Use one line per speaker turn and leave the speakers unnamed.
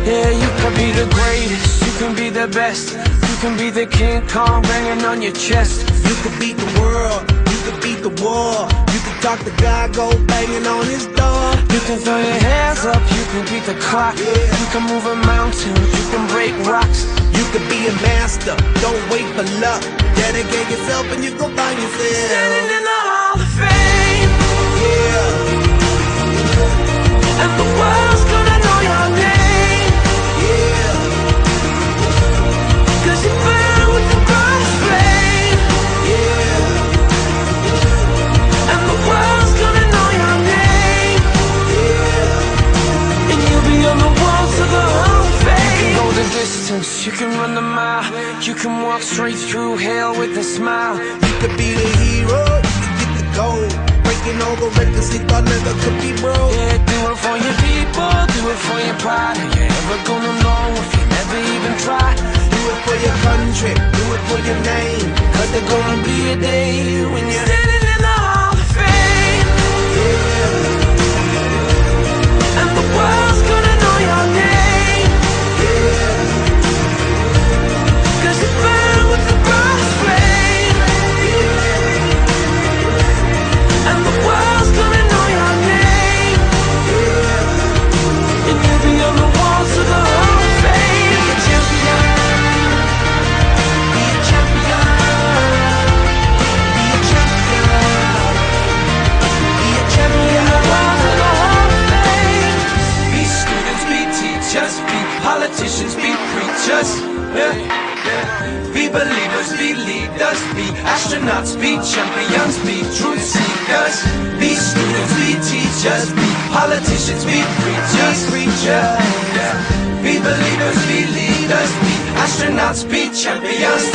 Yeah, you can be the greatest, you can be the best, you can be the King Kong banging on your chest.
You could beat the world, you could beat the war. You could talk to God, go banging on his door.
You can throw your hands up, you can beat the clock. You can move a mountain, you can break rocks.
You could be a master, don't wait for luck. Dedicate yourself and you go find yourself
Standing in the Hall of Fame.
Yeah,
And the world's gonna know your name.
yeah,
'Cause you burn with the brightest flame.
yeah,
And the world's gonna know your name.
yeah.
And you'll be on the walls of the Hall of Fame. You can go the distance, you can run the mile. You can walk straight through hell with a smile.
You could be the hero, you could get the gold. Breaking all the records they thought never could be broke.
Yeah, do it for your people, do it for your pride. Are you ever gonna know if you never even try?
Do it for your country, do it for your name.
Cause there's gonna be a day when you're standing in the Hall of Fame.
Yeah,
And the world's gonna know your name.
yeah,
'Cause you burn with the brightest flame.
yeah,
And the world's gonna know your name.
yeah.
And you'll be on the walls of the Hall of Fame.
Be a champion, be a champion, be a champion, be a champion.
Walls of the Hall of Fame.
Be students, be teachers, be politicians, be preachers. Yeah, yeah. Be believers, be leaders, be astronauts, be champions, be truth seekers. Be students, be teachers, be politicians, be preachers. Yeah, yeah. Be believers, be leaders, be astronauts, be champions.